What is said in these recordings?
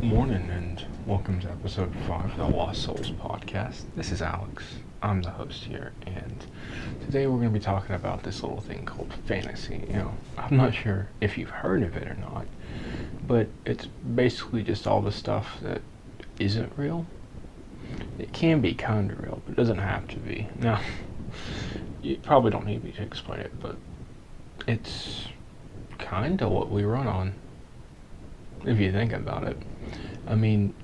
Morning and welcome to episode 5 of the Lost Souls podcast. This is Alex. I'm the host here, and today we're going to be talking about this little thing called fantasy. I'm not sure if you've heard of it or not, but it's basically just all the stuff that isn't real. It can be kind of real, but it doesn't have to be. Now, you probably don't need me to explain it, but it's kind of what we run on, if you think about it. I mean,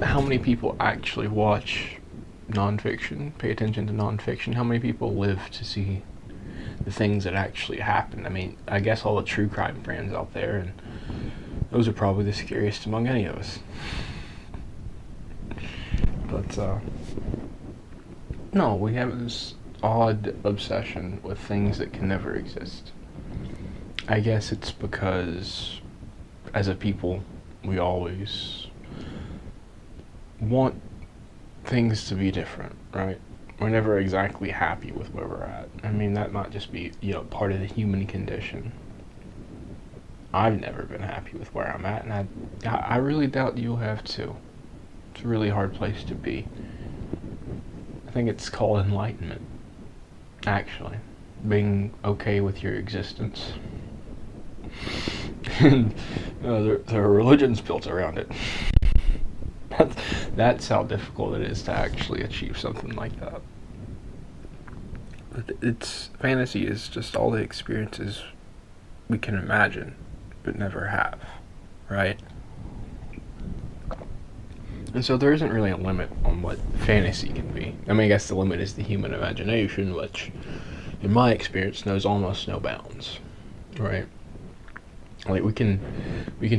how many people actually watch nonfiction, pay attention to nonfiction? How many people live to see the things that actually happen? I mean, I guess all the true crime fans out there, and those are probably the scariest among any of us. But, no, we have this odd obsession with things that can never exist. I guess it's because, as a people, we always want things to be different, right? We're never exactly happy with where we're at. I mean, that might just be, part of the human condition. I've never been happy with where I'm at, and I really doubt you'll have too. It's a really hard place to be. I think it's called enlightenment, actually. Being okay with your existence. And there are religions built around it. That's how difficult it is to actually achieve something like that. Fantasy is just all the experiences we can imagine but never have, right? And so there isn't really a limit on what fantasy can be. I mean, I guess the limit is the human imagination, which, in my experience, knows almost no bounds, right? Like we can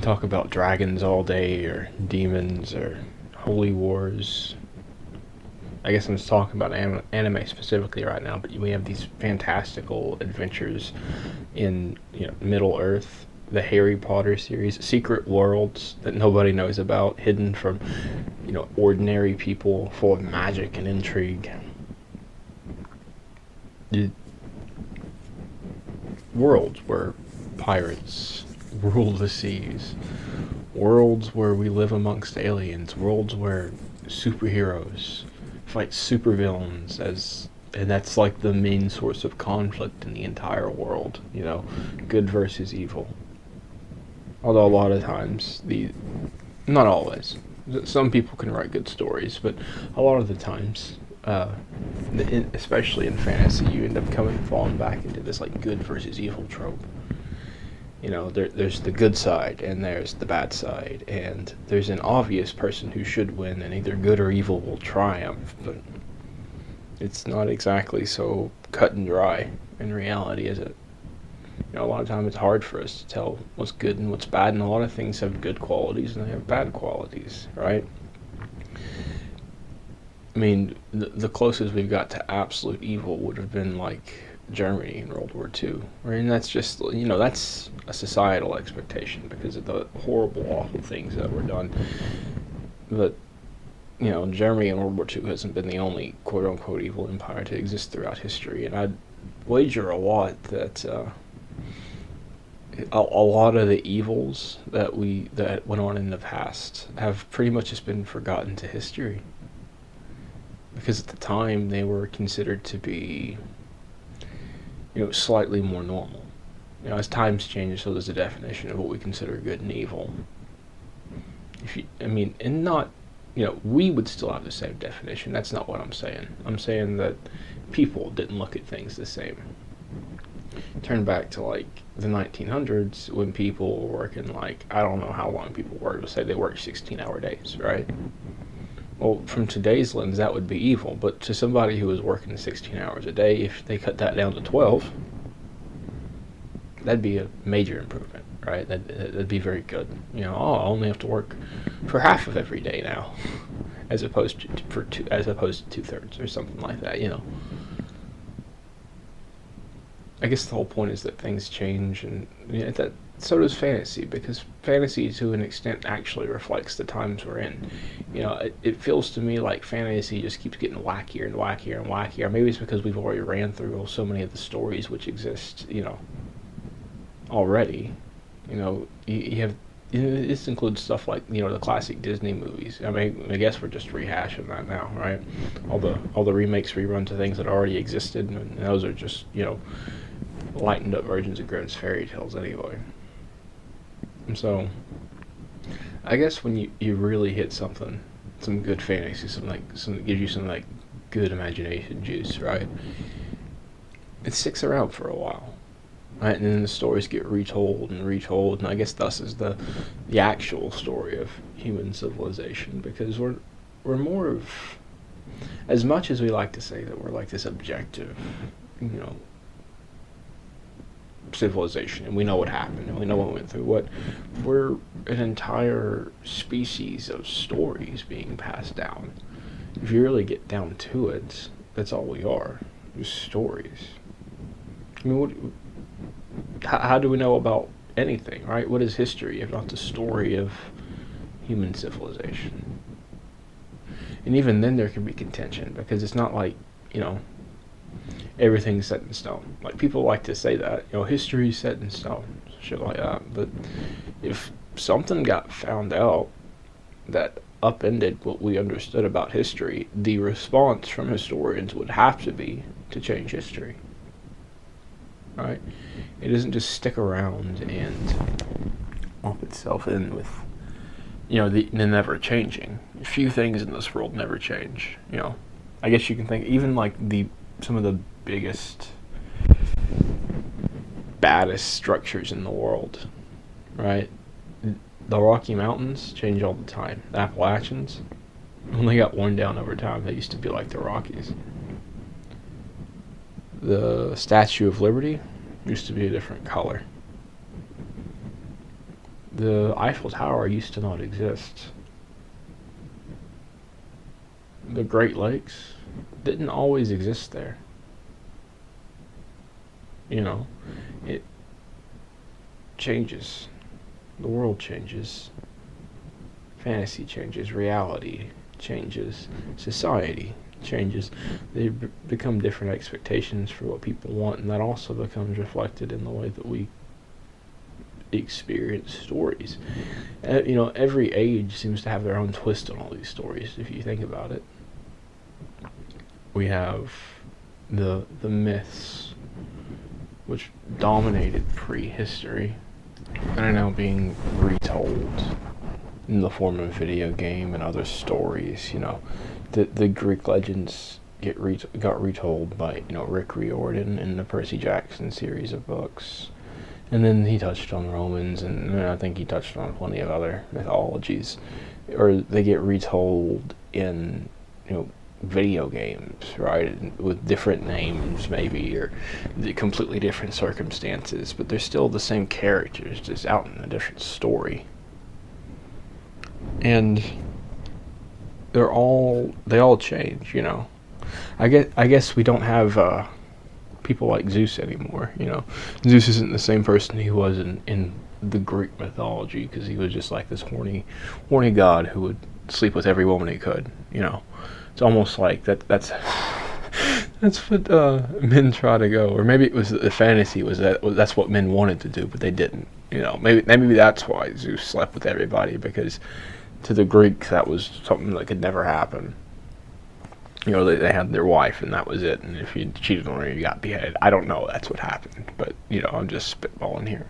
talk about dragons all day, or demons, or holy wars. I guess I'm just talking about anime specifically right now, but we have these fantastical adventures in Middle Earth, the Harry Potter series, secret worlds that nobody knows about, hidden from ordinary people, full of magic and intrigue. Worlds where pirates rule the seas, worlds where we live amongst aliens, worlds where superheroes fight supervillains, and that's like the main source of conflict in the entire world, good versus evil. Although a lot of times, not always, some people can write good stories, but a lot of the times, especially in fantasy, you end up falling back into this like good versus evil trope. There's the good side and there's the bad side, and there's an obvious person who should win, and either good or evil will triumph, but it's not exactly so cut and dry in reality, is it? A lot of times it's hard for us to tell what's good and what's bad, and a lot of things have good qualities and they have bad qualities, right? I mean, the closest we've got to absolute evil would have been like Germany in World War II. Right? And that's just, that's a societal expectation because of the horrible, awful things that were done. But, Germany in World War II hasn't been the only quote-unquote evil empire to exist throughout history. And I'd wager a lot that a lot of the evils that went on in the past have pretty much just been forgotten to history. Because at the time, they were considered to be slightly more normal. As times change, so does the definition of what we consider good and evil. And not, we would still have the same definition. That's not what I'm saying. I'm saying that people didn't look at things the same. Turn back to like the 1900s when people were working I don't know how long people worked. Let's say they worked 16-hour days, right? Well, from today's lens, that would be evil. But to somebody who was working 16 hours a day, if they cut that down to 12, that'd be a major improvement, right? That'd be very good. I only have to work for half of every day now, as opposed to 2/3 or something like that. I guess the whole point is that things change, and so does fantasy, because fantasy to an extent actually reflects the times we're in. It feels to me like fantasy just keeps getting wackier and wackier and wackier. Maybe it's because we've already ran through so many of the stories which exist, already. You have this includes stuff like the classic Disney movies. I mean, I guess we're just rehashing that now, right? All the remakes, reruns of things that already existed, and those are just lightened up versions of Grimm's fairy tales anyway. And so, I guess when you really hit something, some good fantasy, something that gives you some like good imagination juice, right? It sticks around for a while. Right, and then the stories get retold and retold, and I guess thus is the actual story of human civilization, because we're more of, as much as we like to say that we're like this objective, you know, civilization, and we know what happened, and we know what we went through. What we're an entire species of stories being passed down. If you really get down to it, that's all we are, just stories. I mean, how do we know about anything, right? What is history if not the story of human civilization? And even then there can be contention, because it's not like, everything's set in stone. Like, people like to say that, history's set in stone, shit like that. But if something got found out that upended what we understood about history, the response from historians would have to be to change history. Right? It doesn't just stick around and lump itself in with, the never changing. Few things in this world never change. I guess you can think even like some of the biggest, baddest structures in the world, right? The Rocky Mountains change all the time. The Appalachians only got worn down over time. They used to be like the Rockies. The Statue of Liberty used to be a different color. The Eiffel Tower used to not exist. The Great Lakes didn't always exist there. It changes. The world changes. Fantasy changes. Reality changes. Society changes. They become different expectations for what people want, and that also becomes reflected in the way that we experience stories. Every age seems to have their own twist on all these stories, if you think about it. We have the myths, which dominated prehistory, and are now being retold in the form of video game and other stories. The Greek legends got retold by Rick Riordan in the Percy Jackson series of books, and then he touched on Romans, and I think he touched on plenty of other mythologies, or they get retold in video games, right, with different names maybe, or completely different circumstances, but they're still the same characters, just out in a different story. And they all change. I guess we don't have people like Zeus anymore. Zeus isn't the same person he was in the Greek mythology, because he was just like this horny god who would sleep with every woman he could. It's almost like that's what men try to go, or maybe it was the fantasy was that's what men wanted to do, but they didn't. Maybe that's why Zeus slept with everybody, because to the Greeks that was something that could never happen. They had their wife and that was it, and if you cheated on her, you got beheaded. I don't know, that's what happened, but I'm just spitballing here.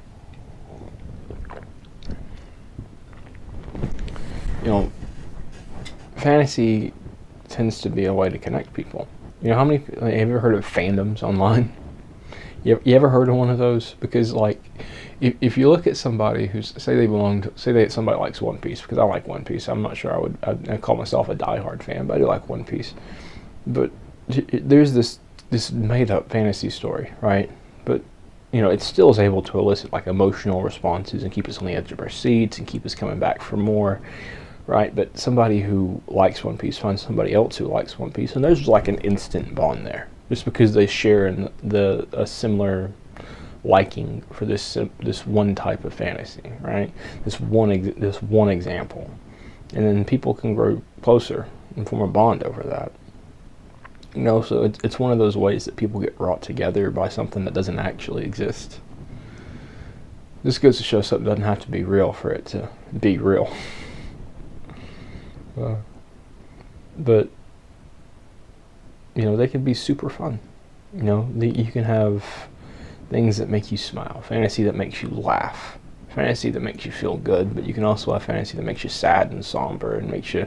Fantasy tends to be a way to connect people. How many have you ever heard of fandoms online? You ever heard of one of those? Because like, if you look at somebody who's say that somebody likes One Piece, because I like One Piece. I'm not sure I'd call myself a diehard fan, but I do like One Piece. But there's this made up fantasy story, right? But it still is able to elicit like emotional responses and keep us on the edge of our seats and keep us coming back for more. Right, but somebody who likes One Piece finds somebody else who likes One Piece, and there's like an instant bond there, just because they share a similar liking for this one type of fantasy, right? This one example, and then people can grow closer and form a bond over that. So it's one of those ways that people get brought together by something that doesn't actually exist. This goes to show something doesn't have to be real for it to be real. But, they can be super fun. You can have things that make you smile, fantasy that makes you laugh, fantasy that makes you feel good, but you can also have fantasy that makes you sad and somber and makes you,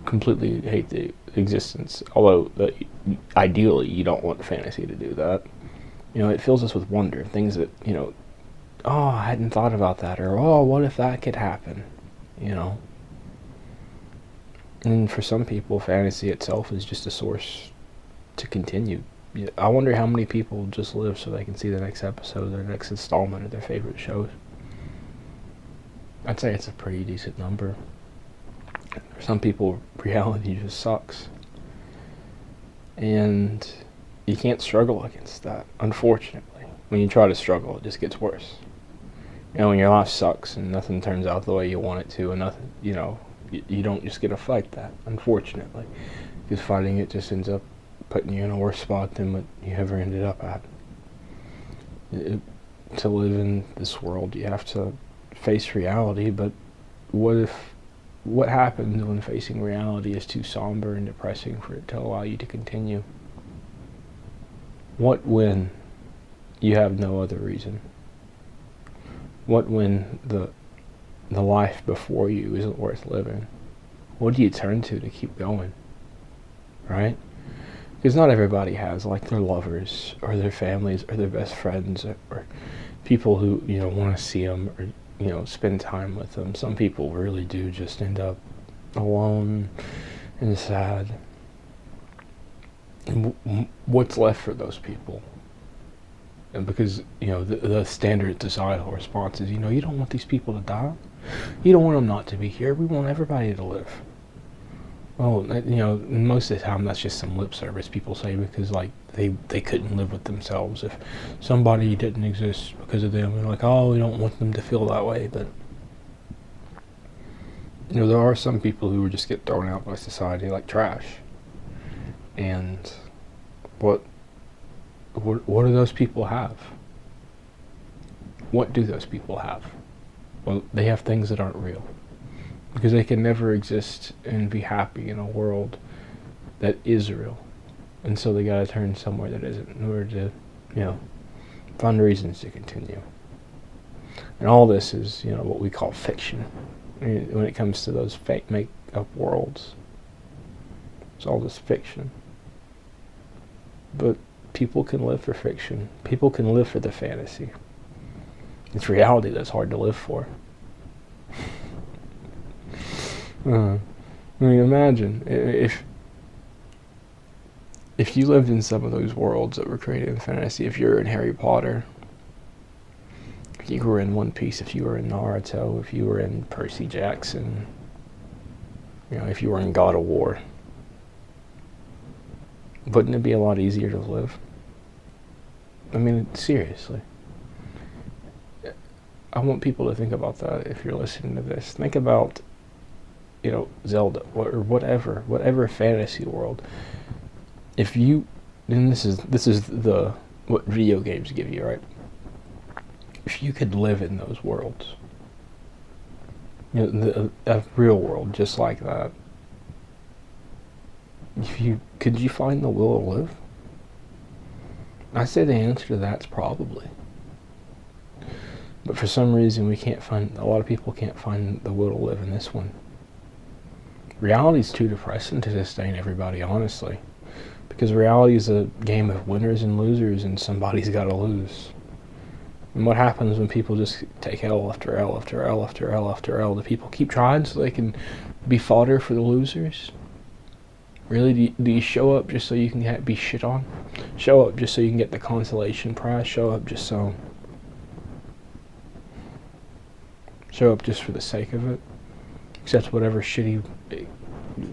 completely hate the existence. Although, ideally, you don't want fantasy to do that. It fills us with wonder, things that, oh, I hadn't thought about that, or, oh, what if that could happen, And for some people, fantasy itself is just a source to continue. I wonder how many people just live so they can see the next episode, their next installment of their favorite shows. I'd say it's a pretty decent number. For some people, reality just sucks. And you can't struggle against that, unfortunately. When you try to struggle, it just gets worse. When your life sucks and nothing turns out the way you want it to, and nothing, you don't just get to fight that, unfortunately. Because fighting it just ends up putting you in a worse spot than what you ever ended up at. To live in this world, you have to face reality, but what happens when facing reality is too somber and depressing for it to allow you to continue? What when you have no other reason? What when the life before you isn't worth living? What do you turn to keep going? Right? Because not everybody has their lovers or their families or their best friends or people who want to see them or spend time with them. Some people really do just end up alone and sad. And what's left for those people? And because the standard societal response is you don't want these people to die. You don't want them not to be here. We want everybody to live. Well, most of the time that's just some lip service people say because they couldn't live with themselves if somebody didn't exist because of them. They're oh, we don't want them to feel that way. But there are some people who just get thrown out by society like trash. And what do those people have? What do those people have? Well, they have things that aren't real. Because they can never exist and be happy in a world that is real. And so they gotta turn somewhere that isn't in order to, find reasons to continue. And all this is, what we call fiction. When it comes to those fake make-up worlds. It's all just fiction. But people can live for fiction. People can live for the fantasy. It's reality that's hard to live for. Imagine if you lived in some of those worlds that were created in fantasy. If you're in Harry Potter, if you were in One Piece, if you were in Naruto, if you were in Percy Jackson, if you were in God of War, wouldn't it be a lot easier to live? I mean, seriously. I want people to think about that if you're listening to this. Think about Zelda or whatever fantasy world. If you, and this is what video games give you, right? If you could live in those worlds, a real world just like that, could you find the will to live? I say the answer to that's probably. But for some reason a lot of people can't find the will to live in this one. Reality's too depressing to sustain everybody, honestly. Because reality is a game of winners and losers, and somebody's got to lose. And what happens when people just take L after L after L after L after L? Do people keep trying so they can be fodder for the losers? Really? Do you show up just so you can be shit on? Show up just so you can get the consolation prize? Show up just for the sake of it? Accept whatever shitty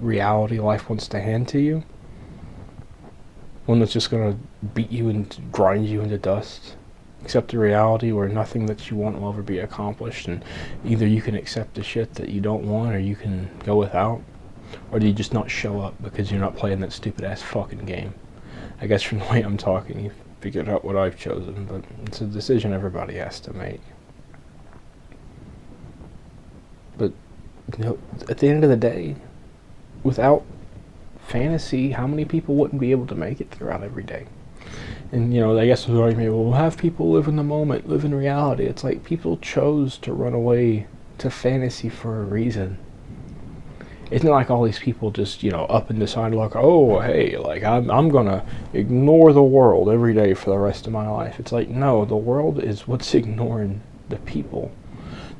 reality life wants to hand to you? One that's just going to beat you and grind you into dust? Accept a reality where nothing that you want will ever be accomplished, and either you can accept the shit that you don't want or you can go without? Or do you just not show up because you're not playing that stupid ass fucking game? I guess from the way I'm talking, you figured out what I've chosen, but it's a decision everybody has to make. at the end of the day, without fantasy, how many people wouldn't be able to make it throughout every day? And, I guess the argument, well, we'll have people live in the moment, live in reality. It's like people chose to run away to fantasy for a reason. It's not like all these people just, up and decide, like, oh, hey, like, I'm gonna ignore the world every day for the rest of my life. It's like, no, the world is what's ignoring the people.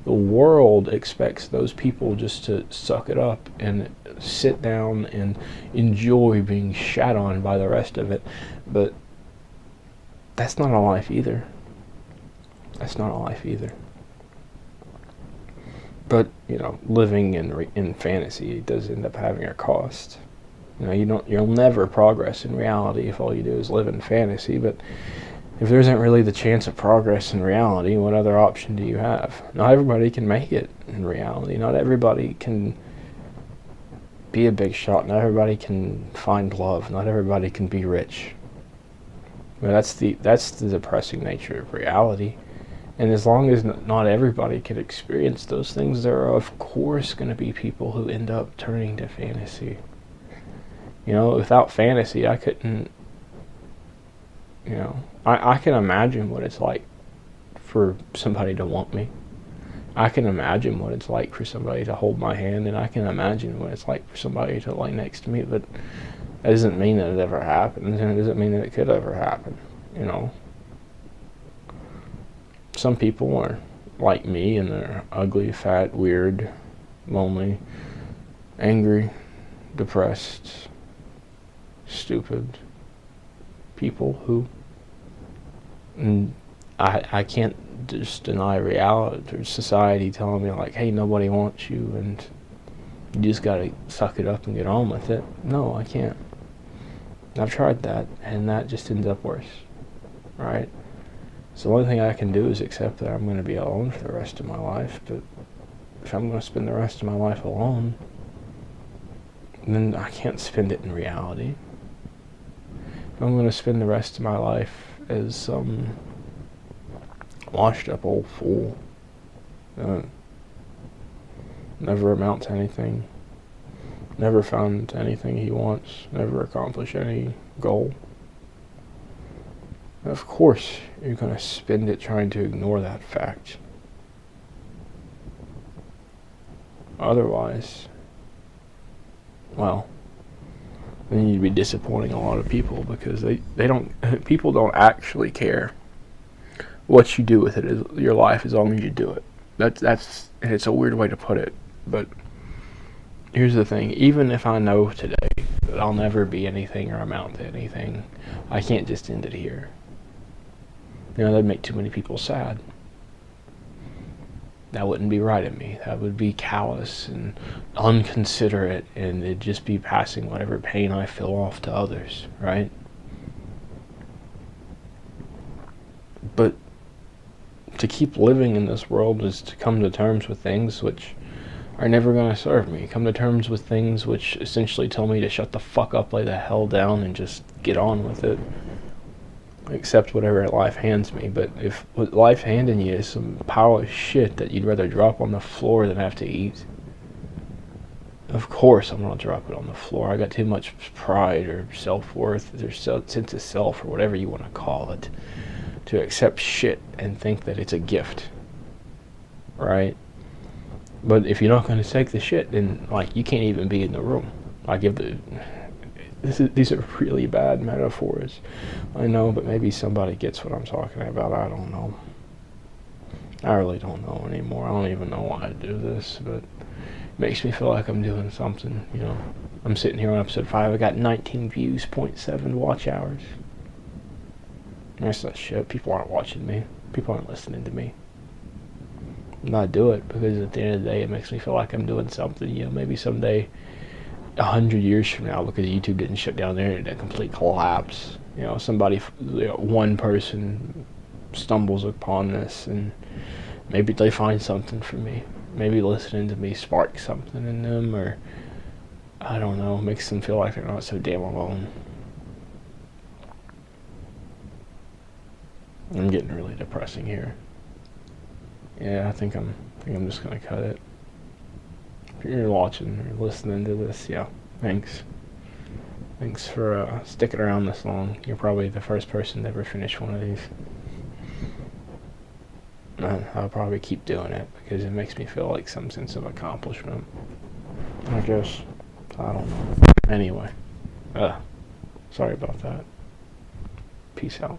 The world expects those people just to suck it up and sit down and enjoy being shat on by the rest of it. But that's not a life either. That's not a life either. But, living in fantasy does end up having a cost. You'll never progress in reality if all you do is live in fantasy. But if there isn't really the chance of progress in reality, what other option do you have? Not everybody can make it in reality. Not everybody can be a big shot. Not everybody can find love. Not everybody can be rich. But that's the depressing nature of reality. And as long as not everybody can experience those things, there are of course going to be people who end up turning to fantasy. Without fantasy, I couldn't. I can imagine what it's like for somebody to want me. I can imagine what it's like for somebody to hold my hand, and I can imagine what it's like for somebody to lay next to me. But that doesn't mean that it ever happens, and it doesn't mean that it could ever happen. Some people are like me, and they're ugly, fat, weird, lonely, angry, depressed, stupid people who, and I can't just deny reality. There's society telling me, like, hey, nobody wants you and you just gotta suck it up and get on with it. No, I can't. I've tried that, and that just ends up worse, right? So the only thing I can do is accept that I'm going to be alone for the rest of my life. But if I'm going to spend the rest of my life alone, then I can't spend it in reality. If I'm going to spend the rest of my life as some washed up old fool, never amount to anything, never found anything he wants, never accomplish any goal, of course you're going to spend it trying to ignore that fact. Otherwise, well, then you'd be disappointing a lot of people, because people don't actually care what you do with your life, as long as you do it. That's and it's a weird way to put it, but here's the thing. Even if I know today that I'll never be anything or amount to anything, I can't just end it here. That'd make too many people sad. That wouldn't be right of me. That would be callous and unconsiderate, and it'd just be passing whatever pain I feel off to others, right? But to keep living in this world is to come to terms with things which are never going to serve me. Come to terms with things which essentially tell me to shut the fuck up, lay the hell down, and just get on with it. Accept whatever life hands me. But if what life handing you is some pile of shit that you'd rather drop on the floor than have to eat, of course I'm going to drop it on the floor. I got too much pride or self-worth or sense of self, or whatever you want to call it, to accept shit and think that it's a gift, right? But if you're not going to take the shit, then you can't even be in the room. These are really bad metaphors, I know, but maybe somebody gets what I'm talking about. I don't know. I really don't know anymore. I don't even know why I do this, but it makes me feel like I'm doing something, I'm sitting here on episode 5. I got 19 views, 0.7 watch hours. That's not shit. People aren't watching me. People aren't listening to me. I do it because at the end of the day, it makes me feel like I'm doing something. Maybe someday, 100 years from now, because YouTube didn't shut down their internet, complete collapse. Somebody, one person stumbles upon this, and maybe they find something from me. Maybe listening to me sparks something in them, or I don't know, makes them feel like they're not so damn alone. I'm getting really depressing here. Yeah, I think I'm just gonna cut it. If you're watching or listening to this, yeah, thanks. Thanks for sticking around this long. You're probably the first person to ever finish one of these. And I'll probably keep doing it because it makes me feel like some sense of accomplishment. I guess. I don't know. Anyway. Sorry about that. Peace out.